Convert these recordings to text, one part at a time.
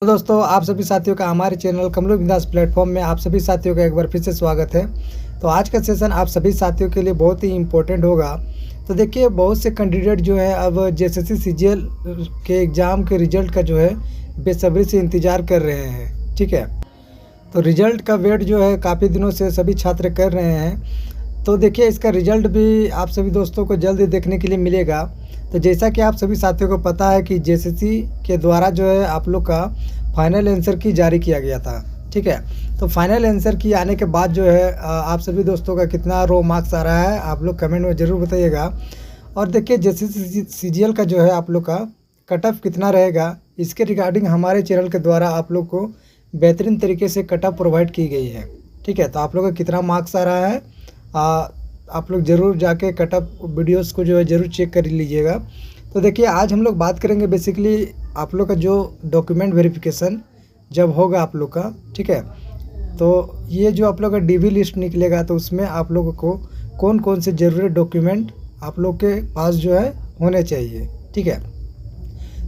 तो दोस्तों आप सभी साथियों का हमारे चैनल कमरू बिंदास प्लेटफॉर्म में आप सभी साथियों का एक बार फिर से स्वागत है। तो आज का सेशन आप सभी साथियों के लिए बहुत ही इम्पोर्टेंट होगा। तो देखिए बहुत से कैंडिडेट जो है अब जेएसएससी सीजीएल के एग्ज़ाम के रिज़ल्ट का जो है बेसब्री से इंतज़ार कर रहे हैं। ठीक है, तो रिज़ल्ट का वेट जो है काफ़ी दिनों से सभी छात्र कर रहे हैं। तो देखिए इसका रिज़ल्ट भी आप सभी दोस्तों को जल्द देखने के लिए मिलेगा। तो जैसा कि आप सभी साथियों को पता है कि जेएसएससी के द्वारा जो है आप लोग का फाइनल आंसर की जारी किया गया था। ठीक है, तो फाइनल आंसर की आने के बाद जो है आप सभी दोस्तों का कितना रो मार्क्स आ रहा है आप लोग कमेंट में ज़रूर बताइएगा। और देखिए जेएसएससी सीजीएल का जो है आप लोग का कट ऑफ कितना रहेगा इसके रिगार्डिंग हमारे चैनल के द्वारा आप लोग को बेहतरीन तरीके से कट ऑफ प्रोवाइड की गई है। ठीक है, तो आप लोग का कितना मार्क्स आ रहा है आप लोग ज़रूर जाके कट ऑफ वीडियोस को जो है ज़रूर चेक कर लीजिएगा। तो देखिए आज हम लोग बात करेंगे बेसिकली आप लोग का जो डॉक्यूमेंट वेरिफिकेशन जब होगा आप लोग का। ठीक है, तो ये जो आप लोग का डीवी लिस्ट निकलेगा तो उसमें आप लोगों को कौन कौन से ज़रूरी डॉक्यूमेंट आप लोग के पास जो है होने चाहिए। ठीक है,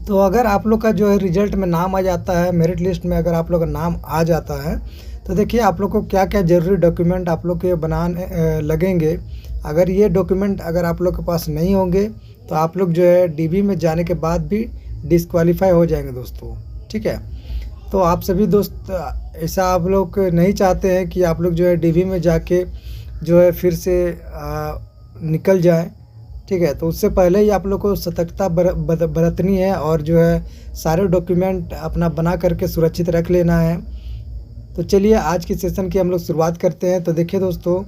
तो अगर आप लोग का जो है रिज़ल्ट में नाम आ जाता है, मेरिट लिस्ट में अगर आप लोग का नाम आ जाता है तो देखिए आप लोग को क्या क्या ज़रूरी डॉक्यूमेंट आप लोग के बनाने लगेंगे। अगर ये डॉक्यूमेंट अगर आप लोग के पास नहीं होंगे तो आप लोग जो है डीवी में जाने के बाद भी डिस्क्वालीफाई हो जाएंगे दोस्तों। ठीक है, तो आप सभी दोस्त ऐसा आप लोग नहीं चाहते हैं कि आप लोग जो है डीवी में जाके जो है फिर से निकल जाएं। ठीक है, तो उससे पहले ही आप लोग को सतर्कता बरतनी है और जो है सारे डॉक्यूमेंट अपना बना करके सुरक्षित रख लेना है। तो चलिए आज की सेशन की हम लोग शुरुआत करते हैं। तो देखिए दोस्तों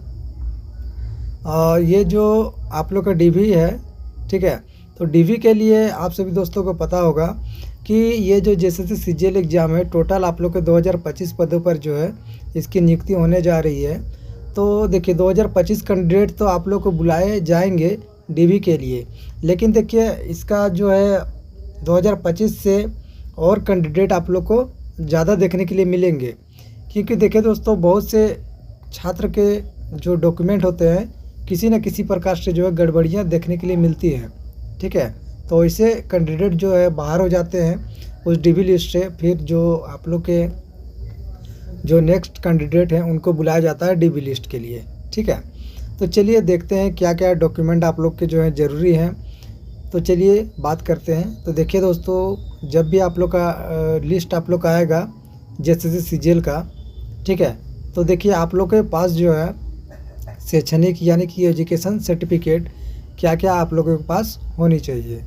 ये जो आप लोग का डीवी है, ठीक है, तो डीवी के लिए आप सभी दोस्तों को पता होगा कि ये जो जेएसएससी सीजीएल एग्ज़ाम है टोटल आप लोग के 2025 पदों पर जो है इसकी नियुक्ति होने जा रही है। तो देखिए 2025 कैंडिडेट तो आप लोग को बुलाए जाएंगे डीवी के लिए, लेकिन देखिए इसका जो है 2025 से और कैंडिडेट आप लोग को ज़्यादा देखने के लिए मिलेंगे। क्योंकि देखिए दोस्तों बहुत से छात्र के जो डॉक्यूमेंट होते हैं किसी न किसी प्रकार से जो है गड़बड़ियाँ देखने के लिए मिलती हैं। ठीक है, तो ऐसे कैंडिडेट जो है बाहर हो जाते हैं उस डीवी लिस्ट से। फिर जो आप लोग के जो नेक्स्ट कैंडिडेट हैं उनको बुलाया जाता है डीवी लिस्ट के लिए। ठीक है, तो चलिए देखते हैं क्या क्या डॉक्यूमेंट आप लोग के जो है ज़रूरी हैं। तो चलिए बात करते हैं। तो देखिए दोस्तों जब भी आप लोग का लिस्ट आप लोग का आएगा जेएसएससी सीजीएल का, ठीक है, तो देखिए आप लोग के पास जो है शैक्षणिक यानी कि एजुकेशन सर्टिफिकेट क्या क्या आप लोगों के पास होनी चाहिए।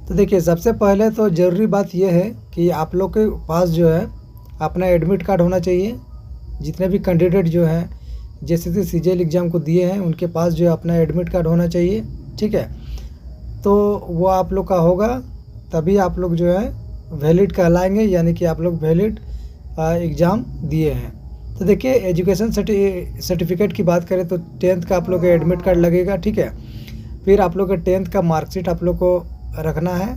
तो देखिए सबसे पहले तो ज़रूरी बात यह है कि आप लोग के पास जो है अपना एडमिट कार्ड होना चाहिए। जितने भी कैंडिडेट जो हैं जेएसएससी सीजीएल एग्ज़ाम को दिए हैं उनके पास जो है अपना एडमिट कार्ड होना चाहिए। ठीक है, तो वो आप लोग का होगा तभी आप लोग जो है वैलिड कहलाएंगे, यानी कि आप लोग वैलिड एग्ज़ाम दिए हैं। तो देखिए एजुकेशन सर्टिफिकेट की बात करें तो 10th का आप लोग का एडमिट कार्ड लगेगा। ठीक है, फिर आप लोग का 10th का मार्कशीट आप लोग को रखना है।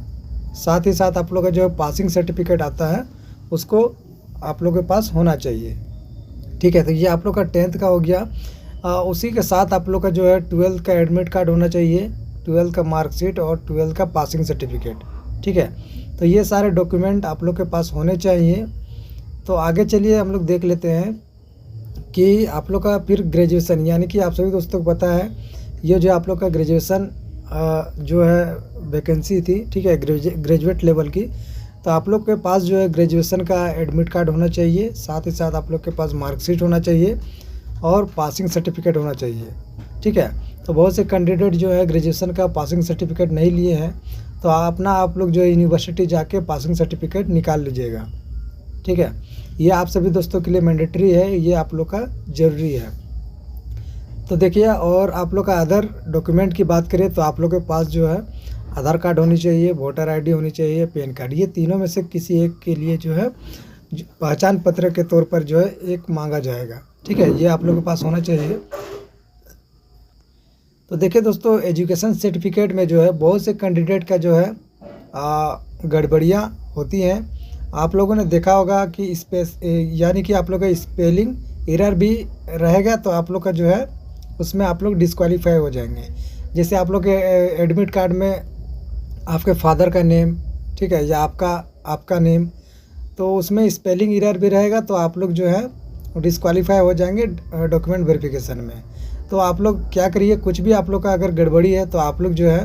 साथ ही साथ आप लोग का जो पासिंग सर्टिफिकेट आता है उसको आप लोग के पास होना चाहिए। ठीक है, तो ये आप लोग का 10th का हो गया। उसी के साथ आप लोग का जो है 12th का एडमिट कार्ड होना चाहिए, 12th का मार्कशीट और 12th का पासिंग सर्टिफिकेट। ठीक है, तो ये सारे डॉक्यूमेंट आप लोग के पास होने चाहिए। तो आगे चलिए हम लोग देख लेते हैं कि आप लोग का फिर ग्रेजुएशन, यानी कि आप सभी दोस्तों को पता है ये जो आप लोग का ग्रेजुएशन जो है वैकेंसी थी, ठीक है, ग्रेजुएट लेवल की, तो आप लोग के पास जो है ग्रेजुएशन का एडमिट कार्ड होना चाहिए। साथ ही साथ आप लोग के पास मार्कशीट होना चाहिए और पासिंग सर्टिफिकेट होना चाहिए। ठीक है, तो बहुत से कैंडिडेट जो है ग्रेजुएशन का पासिंग सर्टिफिकेट नहीं लिए हैं तो आप लोग जो है यूनिवर्सिटी जाके पासिंग सर्टिफिकेट निकाल लीजिएगा। ठीक है, ये आप सभी दोस्तों के लिए मैंडेटरी है, ये आप लोग का ज़रूरी है। तो देखिए और आप लोग का अदर डॉक्यूमेंट की बात करें तो आप लोग के पास जो है आधार कार्ड होनी चाहिए, वोटर आईडी होनी चाहिए, पैन कार्ड, ये तीनों में से किसी एक के लिए जो है पहचान पत्र के तौर पर जो है एक मांगा जाएगा। ठीक है, ये आप लोग के पास होना चाहिए। तो देखिए दोस्तों एजुकेशन सर्टिफिकेट में जो है बहुत से कैंडिडेट का जो है गड़बड़ियाँ होती हैं। आप लोगों ने देखा होगा कि यानी कि आप लोग का स्पेलिंग एरर भी रहेगा तो आप लोग का जो है उसमें आप लोग डिस्क्वालीफाई हो जाएंगे। जैसे आप लोग के एडमिट कार्ड में आपके फादर का नेम, ठीक है, या आपका नेम तो उसमें स्पेलिंग एरर भी रहेगा, तो आप लोग जो है डिस्क्वालीफाई हो जाएंगे डॉक्यूमेंट वेरिफिकेशन में। तो आप लोग क्या करिए, कुछ भी आप लोग का अगर गड़बड़ी है तो आप लोग जो है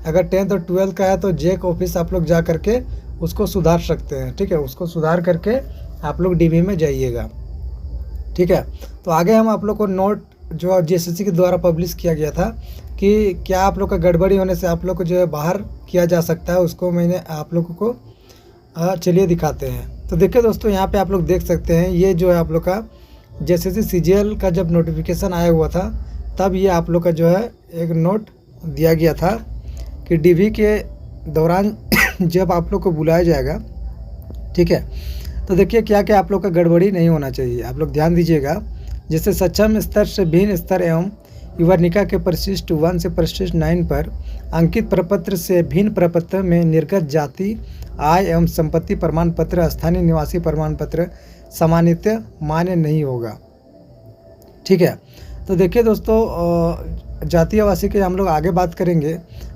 अगर 10th और 12th का है तो जेक ऑफिस आप लोग जा करके उसको सुधार सकते हैं। ठीक है, उसको सुधार करके आप लोग डीवी में जाइएगा। ठीक है, तो आगे हम आप लोग को नोट जो जेएसएससी के द्वारा पब्लिश किया गया था कि क्या आप लोग का गड़बड़ी होने से आप लोग को जो है बाहर किया जा सकता है, उसको मैंने आप लोगों को चलिए दिखाते हैं। तो देखिए दोस्तों, यहाँ पे आप लोग देख सकते हैं, ये जो है आप लोग का जेएसएससी सीजीएल का जब नोटिफिकेशन आया हुआ था तब ये आप लोग का जो है एक नोट दिया गया था कि डीवी के दौरान जब आप लोग को बुलाया जाएगा, ठीक है, तो देखिए क्या क्या आप लोग का गड़बड़ी नहीं होना चाहिए, आप लोग ध्यान दीजिएगा। जैसे सक्षम स्तर से भिन्न स्तर एवं युवर्निका के परिशिष्ट 1 से परिशिष्ट 9 पर अंकित प्रपत्र से भिन्न प्रपत्र में निर्गत जाति, आय एवं संपत्ति प्रमाण पत्र, स्थानीय निवासी प्रमाण पत्र सामान्यतः मान्य नहीं होगा। ठीक है, तो देखिए दोस्तों, जातीय आवासीय के हम लोग आगे बात करेंगे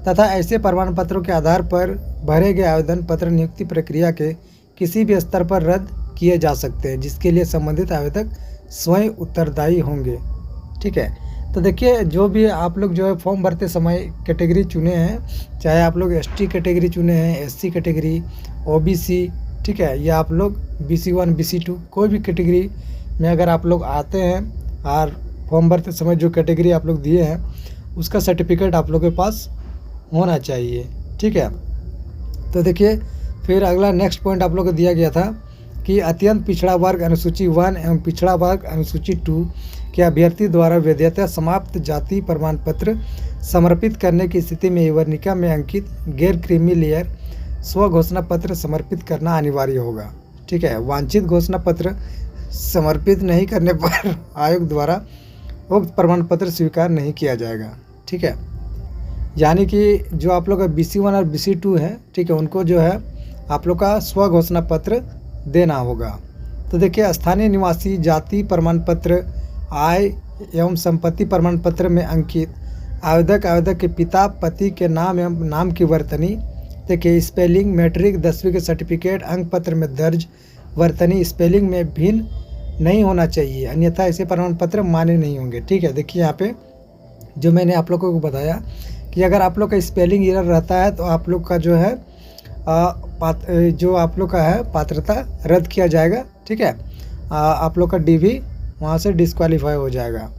तथा ऐसे प्रमाण पत्रों के आधार पर भरे गए आवेदन पत्र नियुक्ति प्रक्रिया के किसी भी स्तर पर रद्द किए जा सकते हैं, जिसके लिए संबंधित आवेदक स्वयं उत्तरदायी होंगे। ठीक है, तो देखिए जो भी आप लोग जो है फॉर्म भरते समय कैटेगरी चुने हैं, चाहे आप लोग एसटी कैटेगरी चुने हैं, एससी कैटेगरी, ओबीसी, ठीक है, या आप लोग BC1 BC2 कोई भी कैटेगरी में अगर आप लोग आते हैं और फॉर्म भरते समय जो कैटेगरी आप लोग दिए हैं उसका सर्टिफिकेट आप लोग के पास होना चाहिए। ठीक है, तो देखिए फिर अगला नेक्स्ट पॉइंट आप लोग को दिया गया था कि अत्यंत पिछड़ा वर्ग अनुसूची 1 एवं पिछड़ा वर्ग अनुसूची 2 के अभ्यर्थी द्वारा वैधता समाप्त जाति प्रमाण पत्र समर्पित करने की स्थिति में युवर्निका में अंकित गैर क्रीमी लेयर स्व घोषणा पत्र समर्पित करना अनिवार्य होगा। ठीक है, वांछित घोषणा पत्र समर्पित नहीं करने पर आयोग द्वारा उक्त प्रमाण पत्र स्वीकार नहीं किया जाएगा। ठीक है, यानी कि जो आप लोग का BC1 और BC2 है, ठीक है, उनको जो है आप लोग का स्व घोषणा पत्र देना होगा। तो देखिए स्थानीय निवासी जाति प्रमाण पत्र, आय एवं संपत्ति प्रमाण पत्र में अंकित आवेदक के पिता पति के नाम एवं नाम की वर्तनी, देखिए स्पेलिंग, मैट्रिक 10वीं के सर्टिफिकेट, अंक पत्र में दर्ज वर्तनी स्पेलिंग में भिन्न नहीं होना चाहिए, अन्यथा ऐसे प्रमाण पत्र मान्य नहीं होंगे। ठीक है, देखिए यहाँ पे जो मैंने आप लोगों को बताया कि अगर आप लोग का स्पेलिंग एरर रहता है तो आप लोग का जो है जो आप लोग का है पात्रता रद्द किया जाएगा। ठीक है, आप लोग का डीवी वहाँ से डिस्क्वालीफाई हो जाएगा।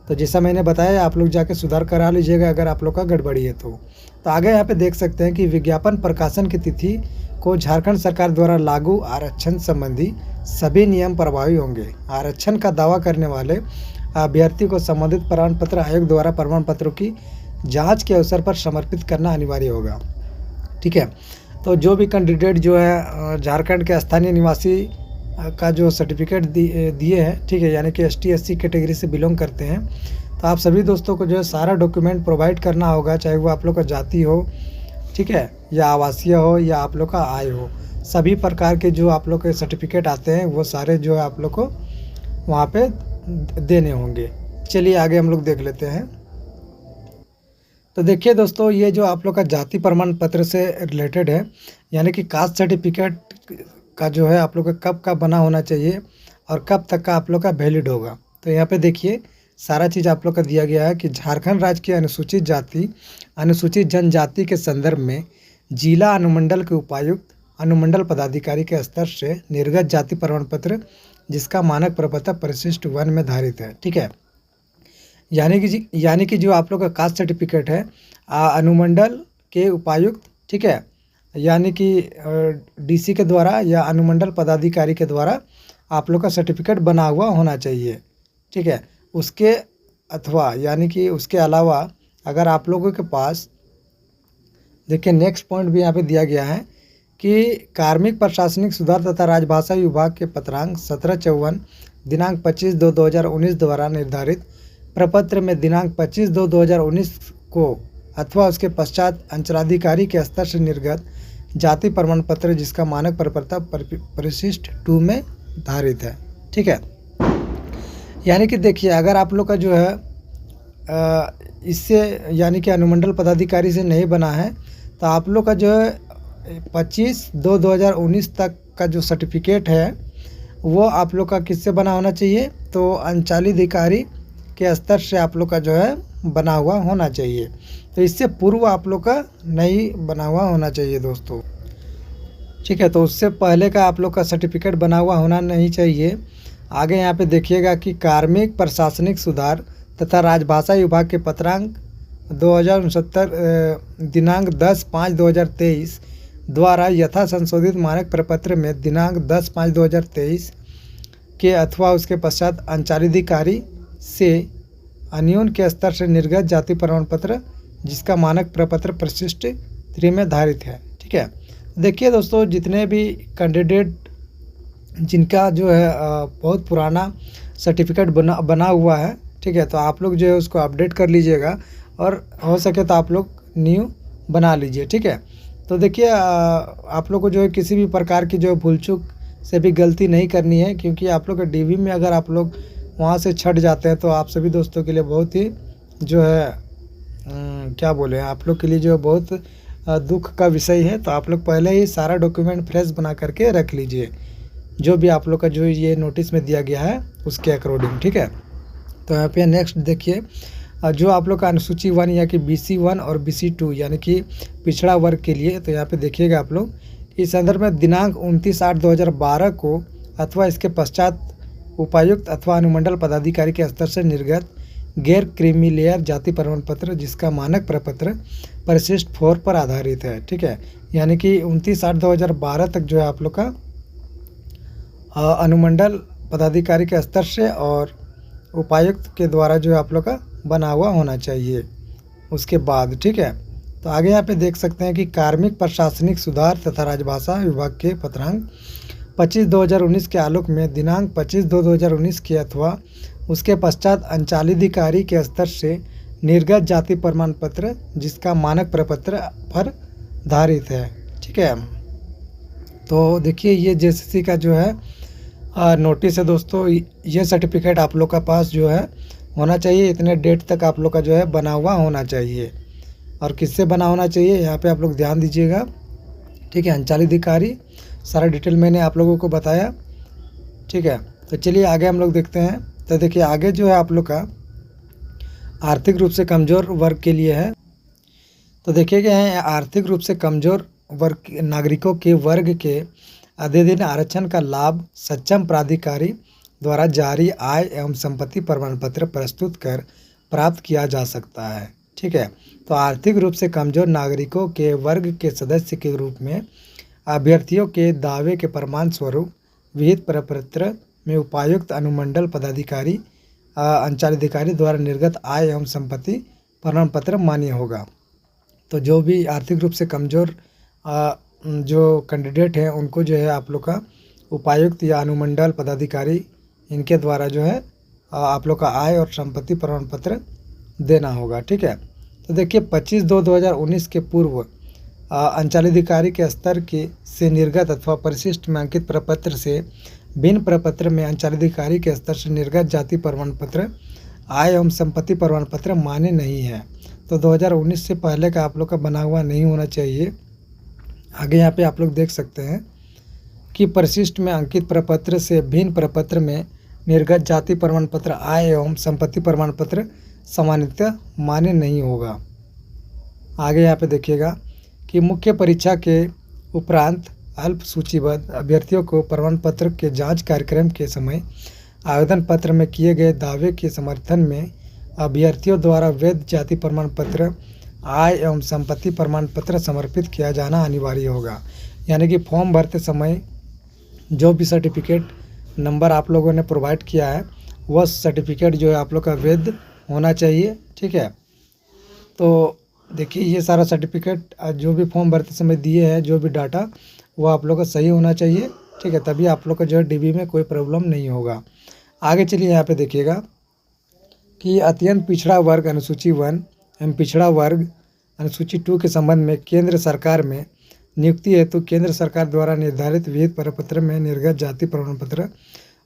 तो जैसा मैंने बताया आप लोग जाके सुधार करा लीजिएगा अगर आप लोग का गड़बड़ी है तो आगे यहाँ पे देख सकते हैं कि विज्ञापन प्रकाशन की तिथि को झारखंड सरकार द्वारा लागू आरक्षण संबंधी सभी नियम प्रभावी होंगे। आरक्षण का दावा करने वाले अभ्यर्थी को संबंधित प्रमाण पत्र आयोग द्वारा प्रमाण पत्रों की जांच के अवसर पर समर्पित करना अनिवार्य होगा। ठीक है, तो जो भी कैंडिडेट जो है झारखंड के स्थानीय निवासी का जो सर्टिफिकेट दिए हैं, ठीक है, यानी कि ST SC कैटेगरी से बिलोंग करते हैं, तो आप सभी दोस्तों को जो है सारा डॉक्यूमेंट प्रोवाइड करना होगा, चाहे वो आप लोग का जाति हो, ठीक है, या आवासीय हो या आप लोग का आय हो, सभी प्रकार के जो आप लोग के सर्टिफिकेट आते हैं वो सारे जो है आप लोग को वहाँ पे देने होंगे। चलिए आगे हम लोग देख लेते हैं। तो देखिए दोस्तों, ये जो आप लोग का जाति प्रमाण पत्र से रिलेटेड है, यानी कि कास्ट सर्टिफिकेट का जो है आप लोग का कब का बना होना चाहिए और कब तक का आप लोग का वैलिड होगा। तो यहाँ पे देखिए सारा चीज़ आप लोग का दिया गया है कि झारखंड राज्य के अनुसूचित जाति अनुसूचित जनजाति के संदर्भ में जिला अनुमंडल के उपायुक्त अनुमंडल पदाधिकारी के स्तर से निर्गत जाति प्रमाण पत्र जिसका मानक प्रपत्र परिशिष्ट 1 में धारित है। ठीक है, यानी कि जो आप लोग का कास्ट सर्टिफिकेट है अनुमंडल के उपायुक्त, ठीक है, यानी कि DC के द्वारा या अनुमंडल पदाधिकारी के द्वारा आप लोग का सर्टिफिकेट बना हुआ होना चाहिए। ठीक है, उसके अथवा यानी कि उसके अलावा अगर आप लोगों के पास देखिए नेक्स्ट पॉइंट भी यहाँ पे दिया गया है कि कार्मिक प्रशासनिक सुधार तथा राजभाषा विभाग के पत्रांक 1754 दिनांक 25/2/2019 द्वारा निर्धारित प्रपत्र में दिनांक 25/2/2019 को अथवा उसके पश्चात अंचलाधिकारी के स्तर से निर्गत जाति प्रमाण पत्र जिसका मानक प्रपत्र परिशिष्ट 2 में धारित है। ठीक है, यानी कि देखिए अगर आप लोग का जो है इससे यानी कि अनुमंडल पदाधिकारी से नहीं बना है तो आप लोग का जो है 25/2/2019 तक का जो सर्टिफिकेट है वो आप लोग का किससे बना होना चाहिए, तो अंचलाधिकारी के स्तर से आप लोग का जो है बना हुआ होना चाहिए। तो इससे पूर्व आप लोग का नहीं बना हुआ होना चाहिए दोस्तों, ठीक है। तो उससे पहले का आप लोग का सर्टिफिकेट बना हुआ होना नहीं चाहिए। आगे यहाँ पे देखिएगा कि कार्मिक प्रशासनिक सुधार तथा राजभाषा विभाग के पत्रांक 2069 दिनांक 10/5/2023 द्वारा यथा संशोधित मानक प्रपत्र में दिनांक 10/5/2023 के अथवा उसके पश्चात अंचलाधिकारी से अन्यून के स्तर से निर्गत जाति प्रमाण पत्र जिसका मानक प्रपत्र परिशिष्ट 3 में धारित है, ठीक है। देखिए दोस्तों, जितने भी कैंडिडेट जिनका जो है बहुत पुराना सर्टिफिकेट बना हुआ है, ठीक है, तो आप लोग जो है उसको अपडेट कर लीजिएगा और हो सके तो आप लोग न्यू बना लीजिए, ठीक है। तो देखिए आप लोग को जो है किसी भी प्रकार की जो भूल चूक से भी गलती नहीं करनी है, क्योंकि आप लोग का डीवी में अगर आप लोग वहाँ से छट जाते हैं तो आप सभी दोस्तों के लिए बहुत ही जो है क्या बोले, आप लोग के लिए जो बहुत दुख का विषय है। तो आप लोग पहले ही सारा डॉक्यूमेंट फ्रेश बना करके रख लीजिए, जो भी आप लोग का जो ये नोटिस में दिया गया है उसके अकॉर्डिंग, ठीक है। तो यहाँ पे नेक्स्ट देखिए, जो आप लोग का अनुसूची 1 या कि BC 1 और BC 2 यानी कि पिछड़ा वर्ग के लिए, तो यहाँ पे देखिएगा आप लोग इस संदर्भ में दिनांक 29/8/2012 को अथवा इसके पश्चात उपायुक्त अथवा अनुमंडल पदाधिकारी के स्तर से निर्गत गैर क्रीमी लेयर जाति प्रमाण पत्र जिसका मानक प्रपत्र परिशिष्ट 4 पर आधारित है, ठीक है। यानी कि 29/8/2012 तक जो है आप लोग का अनुमंडल पदाधिकारी के स्तर से और उपायुक्त के द्वारा जो है आप लोग का बना हुआ होना चाहिए उसके बाद, ठीक है। तो आगे यहाँ पे देख सकते हैं कि कार्मिक प्रशासनिक सुधार तथा राजभाषा विभाग के पत्रांक 25/2019 के आलोक में दिनांक 25/2/2019 के अथवा उसके पश्चात अंचलाधिकारी के स्तर से निर्गत जाति प्रमाण पत्र जिसका मानक प्रपत्र पर धारित है, ठीक है। तो देखिए ये JSSC का जो है नोटिस है दोस्तों, ये सर्टिफिकेट आप लोग का पास जो है होना चाहिए, इतने डेट तक आप लोग का जो है बना हुआ होना चाहिए। और किससे बना होना चाहिए यहाँ पे आप लोग ध्यान दीजिएगा, ठीक है। अंचलाधिकारी, सारा डिटेल मैंने आप लोगों को बताया, ठीक है। तो चलिए आगे हम लोग देखते हैं। तो देखिए आगे जो है आप लोग का आर्थिक रूप से कमज़ोर वर्ग के लिए है। तो देखिए क्या है, आर्थिक रूप से कमज़ोर वर्ग नागरिकों के वर्ग के अधिदिन आरक्षण का लाभ सक्षम प्राधिकारी द्वारा जारी आय एवं संपत्ति प्रमाण पत्र प्रस्तुत कर प्राप्त किया जा सकता है, ठीक है। तो आर्थिक रूप से कमज़ोर नागरिकों के वर्ग के सदस्य के रूप में अभ्यर्थियों के दावे के प्रमाण स्वरूप विहित प्रपत्र में उपायुक्त अनुमंडल पदाधिकारी अंचलाधिकारी द्वारा निर्गत आय एवं संपत्ति प्रमाण पत्र मान्य होगा। तो जो भी आर्थिक रूप से कमज़ोर जो कैंडिडेट हैं उनको जो है आप लोग का उपायुक्त या अनुमंडल पदाधिकारी इनके द्वारा जो है आप लोग का आय और संपत्ति प्रमाण पत्र देना होगा, ठीक है। तो देखिए 25/2/2019 के पूर्व अंचलाधिकारी के स्तर के से निर्गत अथवा परिशिष्ट में अंकित प्रपत्र से भिन्न प्रपत्र में अंचलाधिकारी के स्तर से निर्गत जाति प्रमाण पत्र आय एवं संपत्ति प्रमाण पत्र मान्य नहीं है। तो 2019 से पहले का आप लोग का बना हुआ नहीं होना चाहिए। आगे यहाँ पे आप लोग देख सकते हैं कि परिशिष्ट में अंकित प्रपत्र से भिन्न प्रपत्र में निर्गत जाति प्रमाण पत्र आय एवं संपत्ति प्रमाण पत्र सामान्यतः मान्य नहीं होगा। आगे यहाँ पे देखिएगा कि मुख्य परीक्षा के उपरांत अल्प सूचीबद्ध अभ्यर्थियों को प्रमाण पत्र के जांच कार्यक्रम के समय आवेदन पत्र में किए गए दावे के समर्थन में अभ्यर्थियों द्वारा वैध जाति प्रमाण पत्र आय एवं संपत्ति प्रमाण पत्र समर्पित किया जाना अनिवार्य होगा। यानी कि फॉर्म भरते समय जो भी सर्टिफिकेट नंबर आप लोगों ने प्रोवाइड किया है वह सर्टिफिकेट जो है आप लोग का वैध होना चाहिए, ठीक है। तो देखिए ये सारा सर्टिफिकेट जो भी फॉर्म भरते समय दिए हैं जो भी डाटा वो आप लोग का सही होना चाहिए, ठीक है। तभी आप लोग का जो है डीबी में कोई प्रॉब्लम नहीं होगा। आगे चलिए यहाँ पे देखिएगा कि अत्यंत पिछड़ा वर्ग अनुसूची 1 एवं पिछड़ा वर्ग अनुसूची 2 के संबंध में केंद्र सरकार में नियुक्ति हेतु केंद्र सरकार द्वारा निर्धारित विहित प्रपत्र में निर्गत जाति प्रमाण पत्र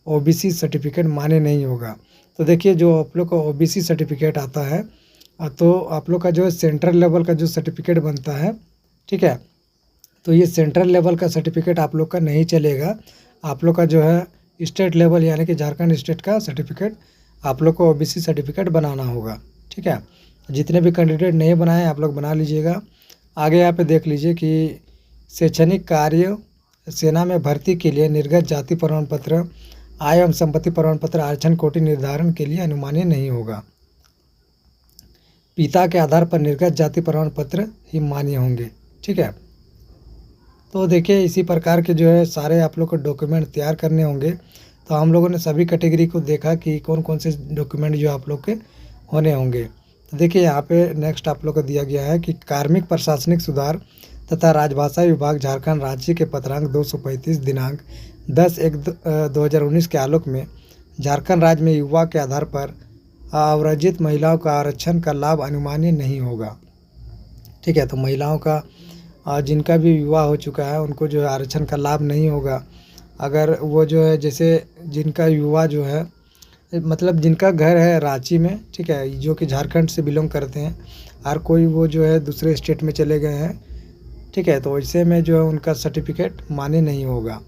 OBC सर्टिफिकेट मान्य नहीं होगा। तो देखिए जो आप लोग का OBC सर्टिफिकेट आता है तो आप लोग का जो है सेंट्रल लेवल का जो सर्टिफिकेट बनता है, ठीक है। तो ये सेंट्रल लेवल का सर्टिफिकेट आप लोग का नहीं चलेगा। आप लोग का जो है स्टेट लेवल यानी कि झारखंड स्टेट का सर्टिफिकेट आप लोग को ओबीसी सर्टिफिकेट बनाना होगा। ठीक है, जितने भी कैंडिडेट नहीं बनाए आप लोग बना लीजिएगा। आगे यहाँ पे देख लीजिए कि शैक्षणिक कार्य, सेना में भर्ती के लिए निर्गत जाति प्रमाण पत्र, आय एवं संपत्ति प्रमाण पत्र आरक्षण कोटि निर्धारण के लिए अनुमान्य नहीं होगा। पिता के आधार पर निर्गत जाति प्रमाण पत्र ही मान्य होंगे। ठीक है, तो देखिए इसी प्रकार के जो है सारे आप लोग को डॉक्यूमेंट तैयार करने होंगे। तो हम लोगों ने सभी कैटेगरी को देखा कि कौन कौन से डॉक्यूमेंट जो आप लोग के होने होंगे। तो देखिए यहाँ पे नेक्स्ट आप लोग को दिया गया है कि कार्मिक प्रशासनिक सुधार तथा राजभाषा विभाग झारखंड राज्य के पत्रांक 235 दिनांक 10/1/2019 के आलोक में झारखंड राज्य में युवा के आधार पर अवरजित महिलाओं का आरक्षण का लाभ अनुमान्य नहीं होगा। ठीक है, तो महिलाओं का जिनका भी विवाह हो चुका है उनको जो है आरक्षण का लाभ नहीं होगा। अगर वो जो है जैसे जिनका विवाह जो है मतलब जिनका घर है रांची में, ठीक है, जो कि झारखंड से बिलोंग करते हैं, हर कोई वो जो है दूसरे स्टेट में चले गए हैं। ठीक है, तो ऐसे में जो है उनका सर्टिफिकेट मान्य नहीं होगा।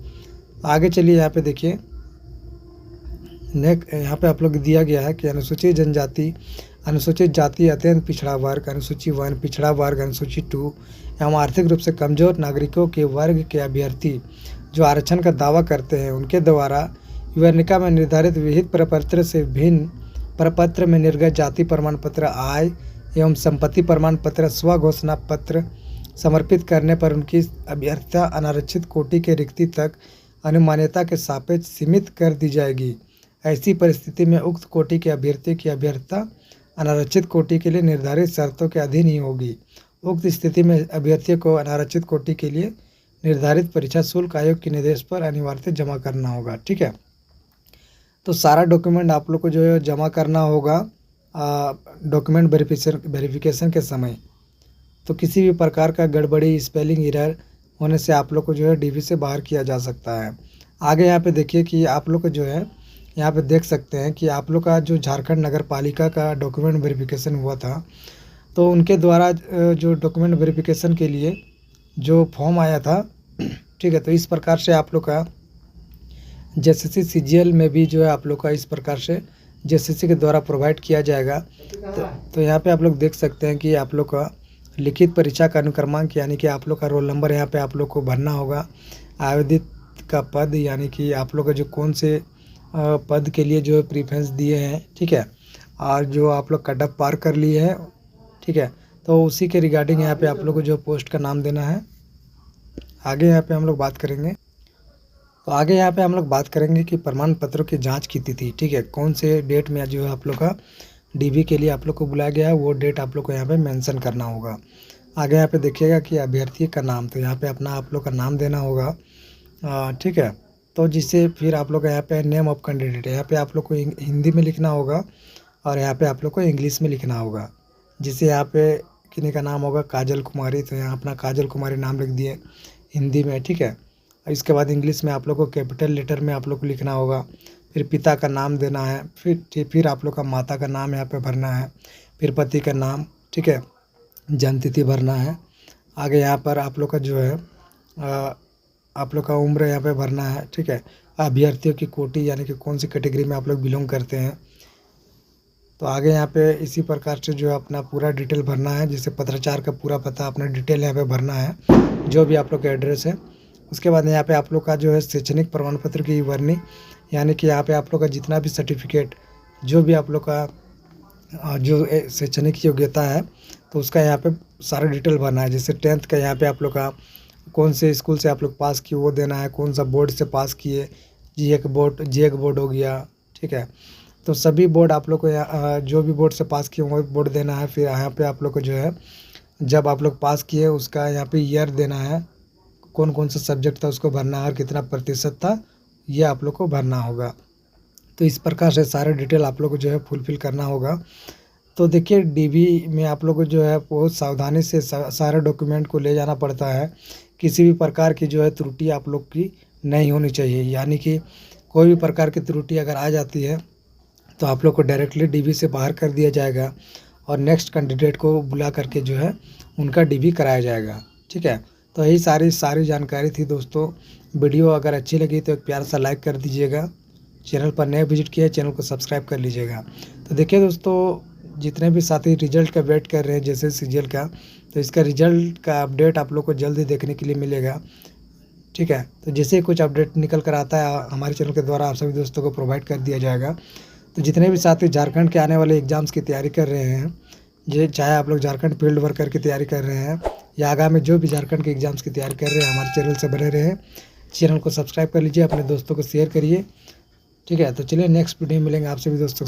आगे चलिए यहाँ पे देखिए यहाँ पे आप लोग दिया गया है कि अनुसूचित जनजाति, अनुसूचित जाति, अत्यंत पिछड़ा वर्ग, अनुसूचित 1, पिछड़ा वर्ग, अनुसूचित 2 एवं आर्थिक रूप से कमजोर नागरिकों के वर्ग के अभ्यर्थी जो आरक्षण का दावा करते हैं उनके द्वारा विवरणिका में निर्धारित विहित प्रपत्र से भिन्न प्रपत्र में निर्गत जाति प्रमाण पत्र, आय एवं संपत्ति प्रमाण पत्र, स्व घोषणा पत्र समर्पित करने पर उनकी अभ्यर्थता अनारक्षित कोटि के रिक्ति तक अनुमान्यता के सापेक्ष सीमित कर दी जाएगी। ऐसी परिस्थिति में उक्त कोटि के अभ्यर्थी की अभ्यर्थता अनारक्षित कोटि के लिए निर्धारित शर्तों के अधीन ही होगी। उक्त स्थिति में अभ्यर्थी को अनारक्षित कोटि के लिए निर्धारित परीक्षा शुल्क आयोग के निर्देश पर अनिवार्य जमा करना होगा। ठीक है, तो सारा डॉक्यूमेंट आप लोग को जो है जमा करना होगा डॉक्यूमेंट वेरिफिकेशन के समय। तो किसी भी प्रकार का गड़बड़ी, स्पेलिंग एरर होने से आप लोग को जो है डीबी से बाहर किया जा सकता है। आगे यहाँ पे देखिए कि आप लोग को जो है यहाँ पे देख सकते हैं कि आप लोग का जो झारखंड नगर पालिका का डॉक्यूमेंट वेरिफिकेशन हुआ था, तो उनके द्वारा जो डॉक्यूमेंट वेरिफिकेशन के लिए जो फॉर्म आया था, ठीक है, तो इस प्रकार से आप लोग का जेएसएससी सीजीएल में भी जो है आप लोग का इस प्रकार से जेएसएससी के द्वारा प्रोवाइड किया जाएगा। तो यहाँ पे आप लोग देख सकते हैं कि आप लोग का लिखित परीक्षा का अनुक्रमांक यानी कि आप लोग का रोल नंबर यहाँ पे आप लोग को भरना होगा। आवेदित का पद यानी कि आप लोग का जो कौन से पद के लिए जो प्रीफरेंस दिए हैं, ठीक है, और जो आप लोग कट ऑफ पार कर लिए हैं, ठीक है, तो उसी के रिगार्डिंग यहाँ पे आप लोग को जो पोस्ट का नाम देना है। आगे यहाँ पे हम लोग बात करेंगे, तो आगे यहाँ पे हम लोग बात करेंगे कि प्रमाण पत्रों की जांच की तिथि, ठीक है, कौन से डेट में जो है आप लोग का डीबी के लिए आप लोग को बुलाया गया है वो डेट आप लोग को यहाँ पे मेंशन करना होगा। आगे यहाँ पे देखिएगा कि अभ्यर्थी का नाम, तो यहाँ पे अपना आप लोग का नाम देना होगा, ठीक है, तो जिससे फिर आप लोग यहाँ पे नेम ऑफ कैंडिडेट यहाँ पे आप लोग को हिंदी में लिखना होगा और यहाँ पे आप लोग को इंग्लिश में लिखना होगा। जिससे यहाँ पे किन्हीं का नाम होगा काजल कुमारी, तो यहाँ अपना काजल कुमारी नाम लिख दिए हिंदी में, ठीक है। और इसके बाद इंग्लिश में आप लोग को कैपिटल लेटर में आप लोग को लिखना होगा। फिर पिता का नाम देना है, फिर आप लोग का माता का नाम यहाँ पे भरना है, फिर पति का नाम, ठीक है, जन्मतिथि भरना है। आगे यहाँ पर आप लोग का जो है आप लोग का उम्र यहाँ पे भरना है, ठीक है। अभ्यर्थियों की कोटि यानी कि कौन सी कैटेगरी में आप लोग बिलोंग करते हैं। तो आगे यहाँ पे इसी प्रकार से जो है अपना पूरा डिटेल भरना है, जैसे पत्राचार का पूरा पता अपना डिटेल यहाँ पे भरना है, जो भी आप लोग का एड्रेस है। उसके बाद यहाँ पे आप लोग का जो है शैक्षणिक प्रमाण पत्र की विवरणी यानी कि यहाँ पे आप लोग का जितना भी सर्टिफिकेट जो भी आप लोग का जो शैक्षणिक योग्यता है तो उसका यहाँ पे सारा डिटेल भरना है। जैसे 10th का यहाँ पे आप लोग का कौन से स्कूल से आप लोग पास किए वो देना है, कौन सा बोर्ड से पास किए, जेईई बोर्ड हो गया, ठीक है। तो सभी बोर्ड आप लोग को जो भी बोर्ड से पास किए वो बोर्ड देना है। फिर यहाँ पे आप लोग को जो है जब आप लोग पास किए उसका यहाँ पे ईयर देना है, कौन कौन सा सब्जेक्ट था उसको भरना है और कितना प्रतिशत था ये आप लोग को भरना होगा। तो इस प्रकार से सारे डिटेल आप लोग को जो है फुलफिल करना होगा। तो देखिए डीबी में आप लोग को जो है बहुत सावधानी से सारे डॉक्यूमेंट को ले जाना पड़ता है। किसी भी प्रकार की जो है त्रुटि आप लोग की नहीं होनी चाहिए, यानी कि कोई भी प्रकार की त्रुटि अगर आ जाती है तो आप लोग को डायरेक्टली डीबी से बाहर कर दिया जाएगा और नेक्स्ट कैंडिडेट को बुला करके जो है उनका डीबी कराया जाएगा, ठीक है। तो यही सारी जानकारी थी दोस्तों। वीडियो अगर अच्छी लगी तो एक प्यारा सा लाइक कर दीजिएगा। चैनल पर नए विजिट किए, चैनल को सब्सक्राइब कर लीजिएगा। तो देखिए दोस्तों, जितने भी साथी रिजल्ट का वेट कर रहे हैं जैसे सीजीएल का, तो इसका रिजल्ट का अपडेट आप लोग को जल्दी देखने के लिए मिलेगा। ठीक है, तो जैसे ही कुछ अपडेट निकल कर आता है हमारे चैनल के द्वारा आप सभी दोस्तों को प्रोवाइड कर दिया जाएगा। तो जितने भी साथी झारखंड के आने वाले एग्ज़ाम्स की तैयारी कर रहे हैं, ये चाहे आप लोग झारखंड फील्ड वर्कर की तैयारी कर रहे हैं या आगामी जो भी झारखंड के एग्ज़ाम्स की तैयारी कर रहे हैं, हमारे चैनल से बने रहें। चैनल को सब्सक्राइब कर लीजिए, अपने दोस्तों को शेयर करिए। ठीक है, तो चलिए नेक्स्ट वीडियो में मिलेंगे आप सभी दोस्तों के साथ।